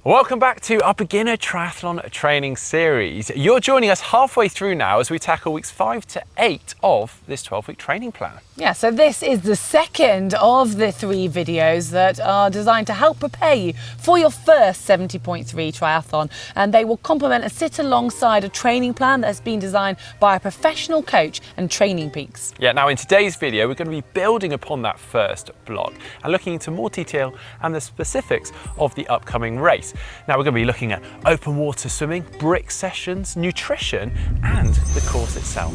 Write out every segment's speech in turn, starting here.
Welcome back to our beginner triathlon training series. You're joining us halfway through now as we tackle weeks 5 to 8 of this 12-week training plan. Yeah, so this is the second of the 3 videos that are designed to help prepare you for your first 70.3 triathlon, and they will complement and sit alongside a training plan that has been designed by a professional coach and TrainingPeaks. Yeah, now in today's video, we're going to be building upon that first block and looking into more detail and the specifics of the upcoming race. Now we're going to be looking at open water swimming, brick sessions, nutrition, and the course itself.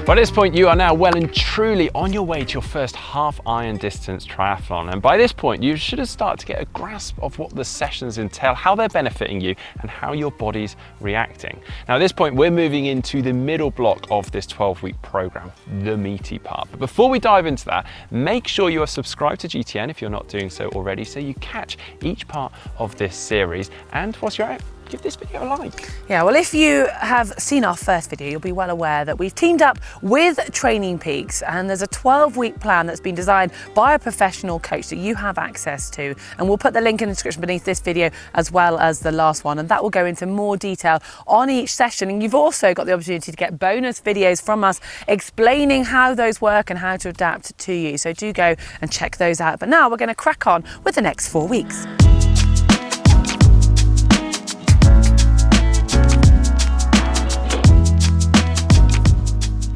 By this point, you are now well and truly on your way to your first half Iron distance triathlon. And by this point, you should have started to get a grasp of what the sessions entail, how they're benefiting you, and how your body's reacting. Now at this point, we're moving into the middle block of this 12-week program, the meaty part. But before we dive into that, make sure you are subscribed to GTN if you're not doing so already, so you catch each part of this series. And whilst you're out, give this video a like. Yeah, well, if you have seen our first video, you'll be well aware that we've teamed up with TrainingPeaks, and there's a 12-week plan that's been designed by a professional coach that you have access to. And we'll put the link in the description beneath this video as well as the last one, and that will go into more detail on each session. And you've also got the opportunity to get bonus videos from us explaining how those work and how to adapt to you. So do go and check those out. But now we're going to crack on with the next 4 weeks.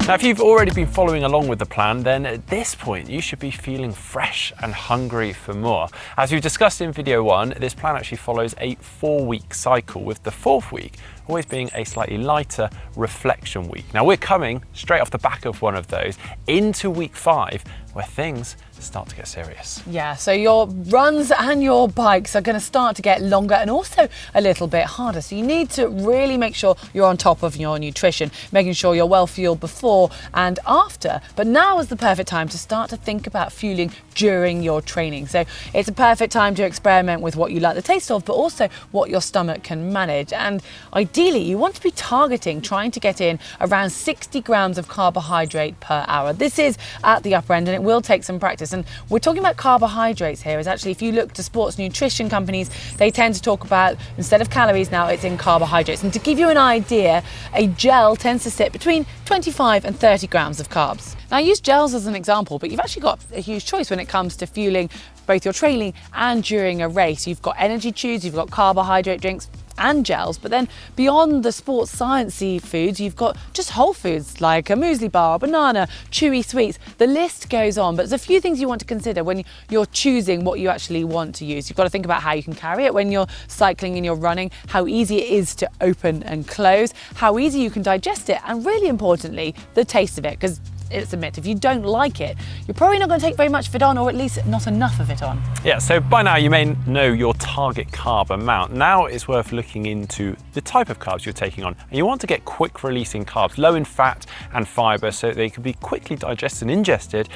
Now, if you've already been following along with the plan, then at this point, you should be feeling fresh and hungry for more. As we've discussed in video 1, this plan actually follows a 4-week cycle, with the 4th week always being a slightly lighter reflection week. Now, we're coming straight off the back of one of those into week 5, where things start to get serious. Yeah, so your runs and your bikes are going to start to get longer and also a little bit harder. So you need to really make sure you're on top of your nutrition, making sure you're well fueled before and after. But now is the perfect time to start to think about fueling during your training. So it's a perfect time to experiment with what you like the taste of, but also what your stomach can manage. And ideally, you want to be targeting trying to get in around 60 grams of carbohydrate per hour. This is at the upper end, and it will take some practice. And we're talking about carbohydrates here, is actually, if you look to sports nutrition companies, they tend to talk about, instead of calories now, it's in carbohydrates. And to give you an idea, a gel tends to sit between 25 and 30 grams of carbs. Now, I use gels as an example, but you've actually got a huge choice when it comes to fueling both your training and during a race. You've got energy chews, you've got carbohydrate drinks and gels, but then beyond the sports sciencey foods, you've got just whole foods like a muesli bar, a banana, chewy sweets. The list goes on, but there's a few things you want to consider when you're choosing what you actually want to use. You've got to think about how you can carry it when you're cycling and you're running, how easy it is to open and close, how easy you can digest it, and really importantly, the taste of it, because let's admit, if you don't like it, you're probably not going to take very much of it on, or at least not enough of it on. Yeah, so by now you may know your target carb amount. Now it's worth looking into the type of carbs you're taking on. And you want to get quick releasing carbs, low in fat and fiber, so they can be quickly digested and ingested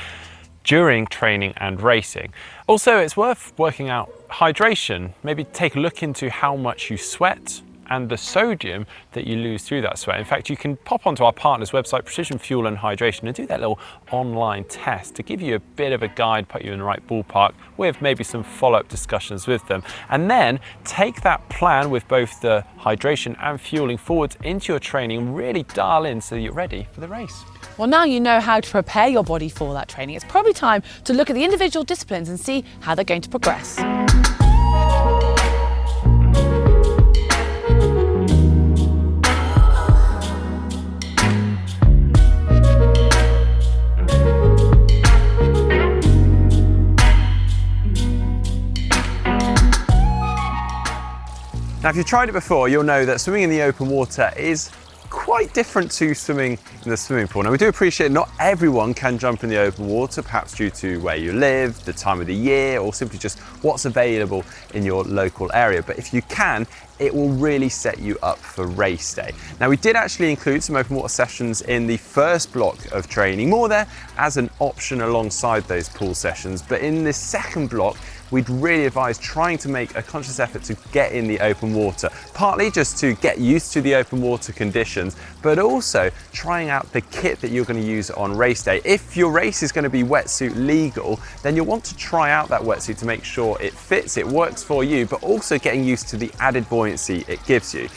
during training and racing. Also, it's worth working out hydration. Maybe take a look into how much you sweat and the sodium that you lose through that sweat. In fact, you can pop onto our partner's website, Precision Fuel and Hydration, and do that little online test to give you a bit of a guide, put you in the right ballpark, with maybe some follow-up discussions with them. And then take that plan with both the hydration and fueling forwards into your training and really dial in so you're ready for the race. Well, now you know how to prepare your body for that training, it's probably time to look at the individual disciplines and see how they're going to progress. Now, if you've tried it before, you'll know that swimming in the open water is quite different to swimming in the swimming pool. Now, we do appreciate not everyone can jump in the open water, perhaps due to where you live, the time of the year, or simply just what's available in your local area. But if you can, it will really set you up for race day. Now, we did actually include some open water sessions in the first block of training, more there as an option alongside those pool sessions. But in this second block, we'd really advise trying to make a conscious effort to get in the open water, partly just to get used to the open water conditions, but also trying out the kit that you're going to use on race day. If your race is going to be wetsuit legal, then you'll want to try out that wetsuit to make sure it fits, it works for you, but also getting used to the added buoyancy it gives you.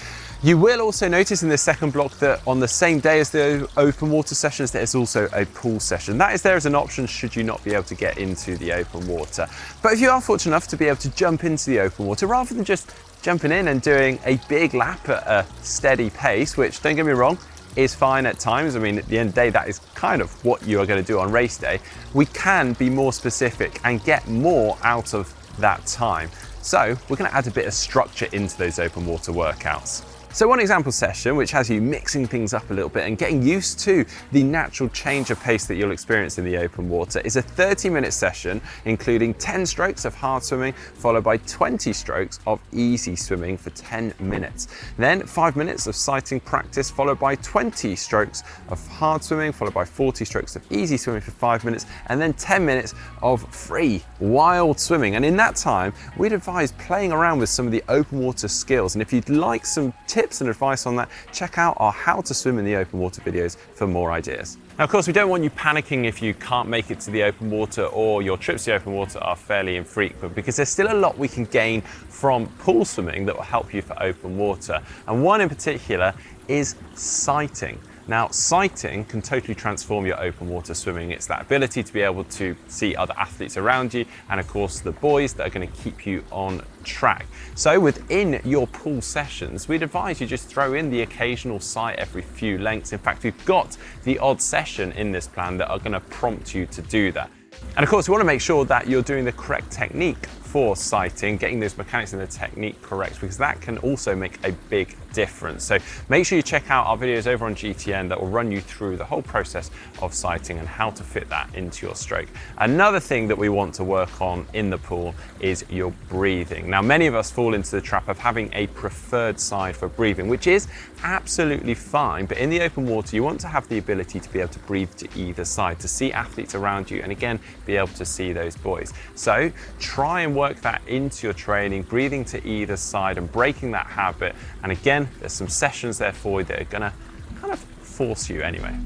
You will also notice in this second block that on the same day as the open water sessions, there's also a pool session. That is there as an option should you not be able to get into the open water. But if you are fortunate enough to be able to jump into the open water, rather than just jumping in and doing a big lap at a steady pace, which, don't get me wrong, is fine at times. I mean, at the end of the day, that is kind of what you are going to do on race day. We can be more specific and get more out of that time. So we're going to add a bit of structure into those open water workouts. So one example session, which has you mixing things up a little bit and getting used to the natural change of pace that you'll experience in the open water, is a 30-minute session, including 10 strokes of hard swimming, followed by 20 strokes of easy swimming for 10 minutes. Then 5 minutes of sighting practice, followed by 20 strokes of hard swimming, followed by 40 strokes of easy swimming for 5 minutes, and then 10 minutes of free, wild swimming. And in that time, we'd advise playing around with some of the open water skills. And if you'd like some tips and advice on that, check out our How to Swim in the Open Water videos for more ideas. Now, of course, we don't want you panicking if you can't make it to the open water or your trips to the open water are fairly infrequent, because there's still a lot we can gain from pool swimming that will help you for open water. And one in particular is sighting. Now, sighting can totally transform your open water swimming. It's that ability to be able to see other athletes around you, and of course the buoys that are going to keep you on track. So within your pool sessions, we'd advise you just throw in the occasional sight every few lengths. In fact, we've got the odd session in this plan that are going to prompt you to do that. And of course, we want to make sure that you're doing the correct technique for sighting, getting those mechanics and the technique correct, because that can also make a big difference. So make sure you check out our videos over on GTN that will run you through the whole process of sighting and how to fit that into your stroke. Another thing that we want to work on in the pool is your breathing. Now, many of us fall into the trap of having a preferred side for breathing, which is absolutely fine, but in the open water, you want to have the ability to be able to breathe to either side, to see athletes around you, and again, be able to see those buoys. So try and work that into your training, breathing to either side and breaking that habit. And again, there's some sessions there for you that are gonna kind of force you anyway.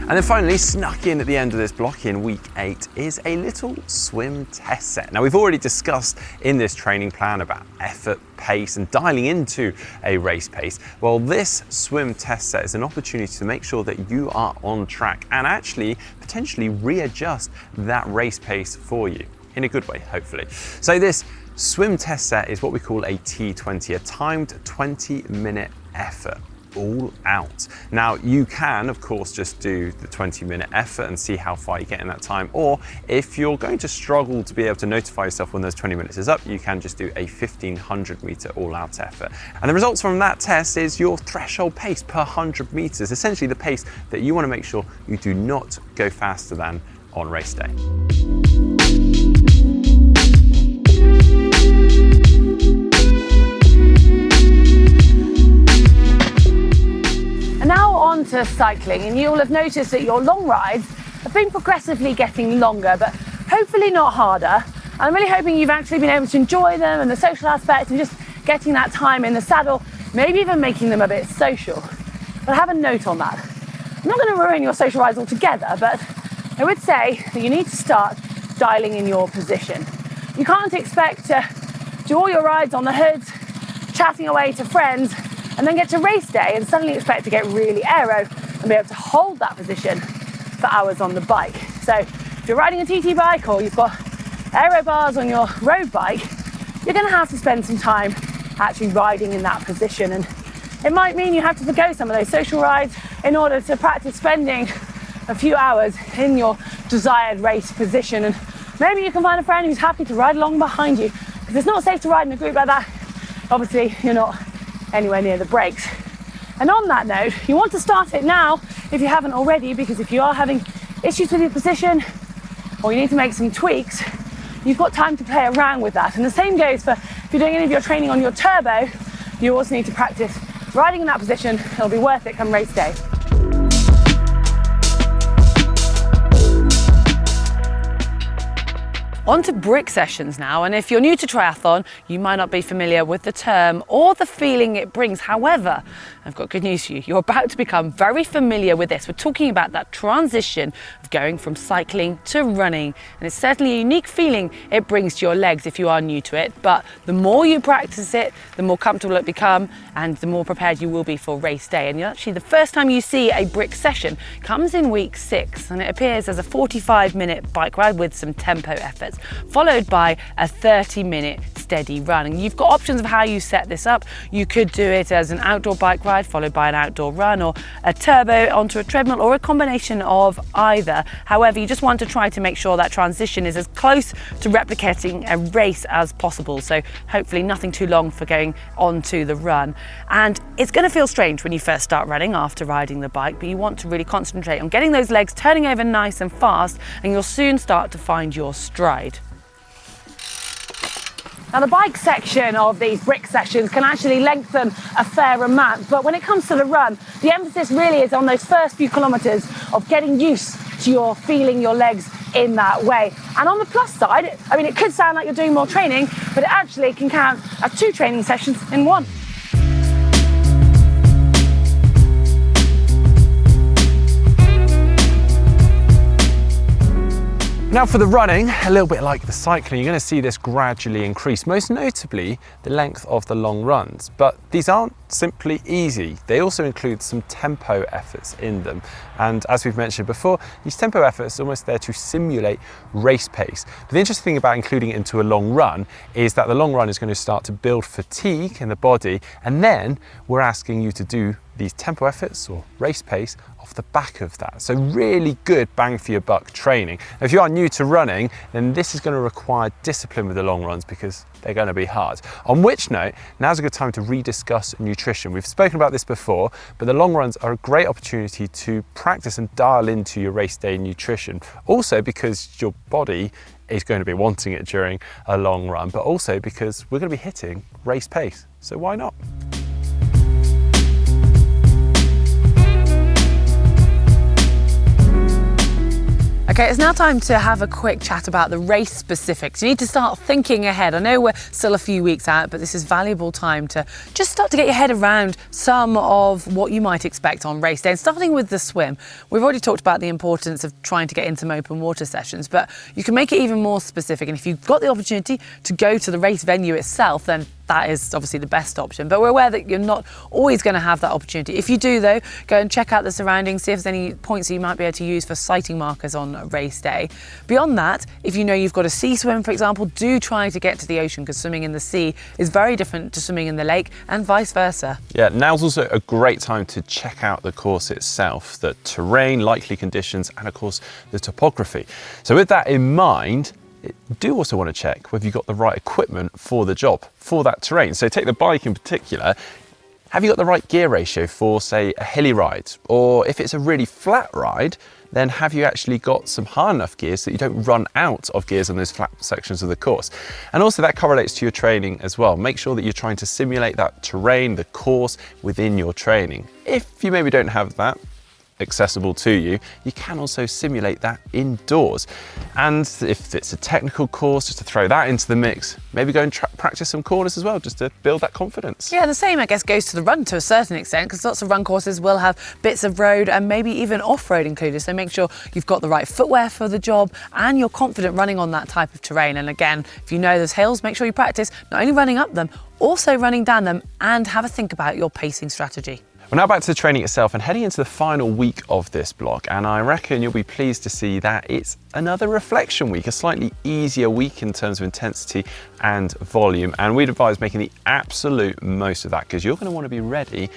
And then finally, snuck in at the end of this block in week 8 is a little swim test set. Now, we've already discussed in this training plan about effort, pace, and dialing into a race pace. Well, this swim test set is an opportunity to make sure that you are on track and actually potentially readjust that race pace for you in a good way, hopefully. So this swim test set is what we call a T20, a timed 20-minute effort. All out. Now, you can, of course, just do the 20-minute effort and see how far you get in that time, or if you're going to struggle to be able to notify yourself when those 20 minutes is up, you can just do a 1,500 meter all-out effort. And the results from that test is your threshold pace per 100 meters, essentially the pace that you want to make sure you do not go faster than on race day. And now on to cycling, and you'll have noticed that your long rides have been progressively getting longer, but hopefully not harder. I'm really hoping you've actually been able to enjoy them and the social aspect and just getting that time in the saddle, maybe even making them a bit social. But I have a note on that. I'm not going to ruin your social rides altogether, but I would say that you need to start dialing in your position. You can't expect to do all your rides on the hoods, chatting away to friends, and then get to race day and suddenly expect to get really aero and be able to hold that position for hours on the bike. So if you're riding a TT bike or you've got aero bars on your road bike, you're going to have to spend some time actually riding in that position. And it might mean you have to forgo some of those social rides in order to practice spending a few hours in your desired race position. And maybe you can find a friend who's happy to ride along behind you, because it's not safe to ride in a group like that. Obviously, you're not anywhere near the brakes. And on that note, you want to start it now if you haven't already, because if you are having issues with your position or you need to make some tweaks, you've got time to play around with that. And the same goes for if you're doing any of your training on your turbo, you also need to practice riding in that position. It'll be worth it come race day. On to brick sessions now, and if you're new to triathlon, you might not be familiar with the term or the feeling it brings. However, I've got good news for you. You're about to become very familiar with this. We're talking about that transition of going from cycling to running, and it's certainly a unique feeling it brings to your legs if you are new to it, but the more you practice it, the more comfortable it becomes, and the more prepared you will be for race day. And actually, the first time you see a brick session comes in week 6, and it appears as a 45-minute bike ride with some tempo efforts, followed by a 30-minute steady run. And you've got options of how you set this up. You could do it as an outdoor bike ride followed by an outdoor run, or a turbo onto a treadmill, or a combination of either. However, you just want to try to make sure that transition is as close to replicating a race as possible. So hopefully nothing too long for going onto the run. And it's going to feel strange when you first start running after riding the bike, but you want to really concentrate on getting those legs turning over nice and fast, and you'll soon start to find your stride. Now, the bike section of these brick sessions can actually lengthen a fair amount, but when it comes to the run, the emphasis really is on those first few kilometres of getting used to your feeling your legs in that way. And on the plus side, I mean, it could sound like you're doing more training, but it actually can count as 2 training sessions in one. Now for the running, a little bit like the cycling, you're going to see this gradually increase, most notably the length of the long runs. But these aren't simply easy. They also include some tempo efforts in them. And as we've mentioned before, these tempo efforts are almost there to simulate race pace. But the interesting thing about including it into a long run is that the long run is going to start to build fatigue in the body, and then we're asking you to do these tempo efforts or race pace off the back of that. So really good bang for your buck training. Now, if you are new to running, then this is going to require discipline with the long runs because they're going to be hard. On which note, now's a good time to rediscuss nutrition. We've spoken about this before, but the long runs are a great opportunity to practice and dial into your race day nutrition. Also because your body is going to be wanting it during a long run, but also because we're going to be hitting race pace. So why not? Okay, it's now time to have a quick chat about the race specifics. You need to start thinking ahead. I know we're still a few weeks out, but this is valuable time to just start to get your head around some of what you might expect on race day. And starting with the swim, we've already talked about the importance of trying to get into some open water sessions, but you can make it even more specific. And if you've got the opportunity to go to the race venue itself, then that is obviously the best option, but we're aware that you're not always going to have that opportunity. If you do though, go and check out the surroundings, see if there's any points that you might be able to use for sighting markers on race day. Beyond that, if you know you've got a sea swim, for example, do try to get to the ocean, because swimming in the sea is very different to swimming in the lake, and vice versa. Yeah, now's also a great time to check out the course itself, the terrain, likely conditions, and of course the topography. So with that in mind, you do also want to check whether you've got the right equipment for the job, for that terrain. So take the bike in particular. Have you got the right gear ratio for, say, a hilly ride? Or if it's a really flat ride, then have you actually got some hard enough gears so that you don't run out of gears on those flat sections of the course? And also that correlates to your training as well. Make sure that you're trying to simulate that terrain, the course within your training. If you maybe don't have that accessible to you, you can also simulate that indoors. And if it's a technical course, just to throw that into the mix, maybe go and practice some corners as well, just to build that confidence. Yeah, the same I guess goes to the run to a certain extent, because lots of run courses will have bits of road and maybe even off-road included, so make sure you've got the right footwear for the job and you're confident running on that type of terrain. And again, if you know those hills, make sure you practice not only running up them, also running down them, and have a think about your pacing strategy. Well, now back to the training itself and heading into the final week of this block, and I reckon you'll be pleased to see that it's another reflection week, a slightly easier week in terms of intensity and volume, and we'd advise making the absolute most of that, because you're going to want to be ready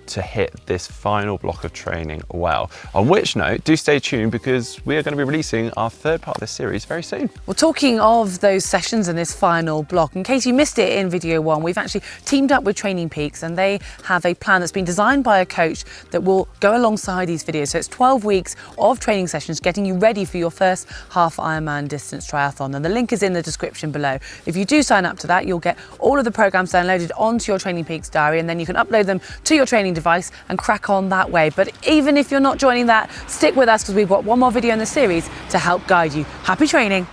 to hit this final block of training well. On which note, do stay tuned, because we are going to be releasing our third part of this series very soon. Well, talking of those sessions and this final block, in case you missed it in video 1, we've actually teamed up with TrainingPeaks, and they have a plan that's been designed by a coach that will go alongside these videos. So it's 12 weeks of training sessions getting you ready for your first half Ironman distance triathlon, and the link is in the description below. If you do sign up to that, you'll get all of the programs downloaded onto your TrainingPeaks diary, and then you can upload them to your training device and crack on that way. But even if you're not joining that, stick with us, because we've got one more video in the series to help guide you. Happy training.